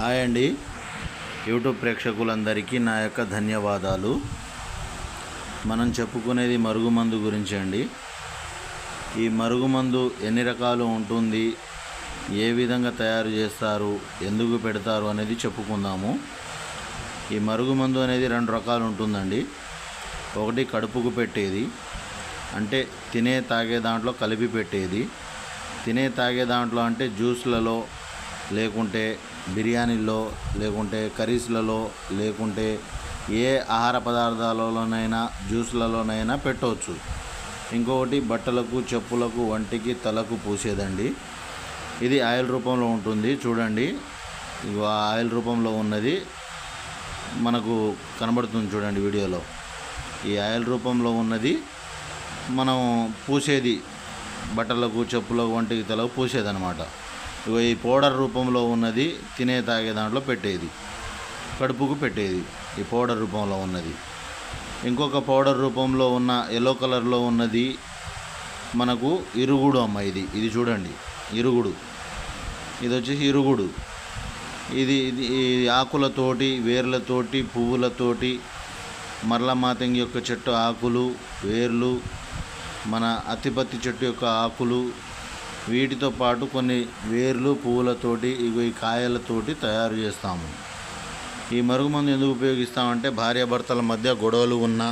Hi అండి, YouTube ప్రేక్షకులందరికీ నా యొక్క ధన్యవాదాలు. మనం చెప్పుకునేది మరుగుమందు గురించి అండి. ఈ మరుగుమందు ఎన్ని రకాలు ఉంటుంది, ఏ విధంగా తయారు చేస్తారు, ఎందుకు పెడతారు అనేది చెప్పుకుందాము. ఈ మరుగుమందు అనేది 2 రకాలు ఉంటుందండి. ఒకటి కడుపుకు పెట్టేది, అంటే తినే తాగే దాంట్లో కలిపి పెట్టేది. తినే తాగే దాంట్లో అంటే జ్యూస్లలో, లేకుంటే బిర్యానీల్లో, లేకుంటే కర్రీస్లలో, లేకుంటే ఏ ఆహార పదార్థాలలోనైనా జ్యూస్లలోనైనా పెట్టవచ్చు. ఇంకొకటి బట్టలకు, చెప్పులకు, వంటికి, తలకు పూసేదండి. ఇది ఆయిల్ రూపంలో ఉంటుంది. చూడండి, ఇగో ఆయిల్ రూపంలో ఉన్నది మనకు కనబడుతుంది. చూడండి వీడియోలో. ఈ ఆయిల్ రూపంలో ఉన్నది మనం పూసేది, బట్టలకు, చెప్పులకు, వంటికి, తలకు పూసేదన్నమాట. ఇగో ఈ పౌడర్ రూపంలో ఉన్నది తినే తాగే దాంట్లో పెట్టేది, కడుపుకు పెట్టేది. ఈ పౌడర్ రూపంలో ఉన్నది. ఇంకొక పౌడర్ రూపంలో ఉన్న ఎల్లో కలర్లో ఉన్నది మనకు ఇరుగుడు అమ్మ. ఇది చూడండి, ఇరుగుడు. ఇది వచ్చేసి ఇరుగుడు. ఇది ఆకులతోటి, వేర్లతోటి, పువ్వులతోటి, మరల మాతంగి యొక్క చెట్టు ఆకులు, వేర్లు, మన అత్తిపత్తి చెట్టు యొక్క ఆకులు, వీటితో పాటు కొన్ని వేర్లు, పువ్వులతోటి, ఈ కాయలతోటి తయారు చేస్తాము. ఈ మరుగుమందు ఎందుకు ఉపయోగిస్తామంటే భార్యాభర్తల మధ్య గొడవలు ఉన్నా,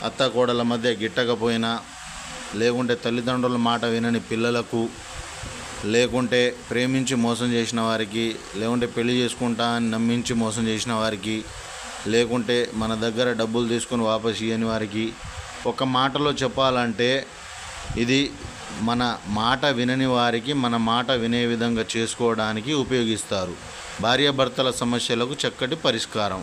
అత్త కోడల మధ్య గిట్టకపోయినా, లేకుంటే తల్లిదండ్రుల మాట వినని పిల్లలకు, లేకుంటే ప్రేమించి మోసం చేసిన వారికి, లేకుంటే పెళ్లి చేసుకుంటా అని నమ్మించి మోసం చేసిన వారికి, లేకుంటే మన దగ్గర డబ్బులు తీసుకొని వాపసు ఇవ్వని వారికి, ఒక మాటలో చెప్పాలంటే ఇది మన మాట వినని వారికి మన మాట వినే విధంగా చేసుకోవడానికి ఉపయోగిస్తారు. భార్యాభర్తల సమస్యలకు చక్కటి పరిష్కారం.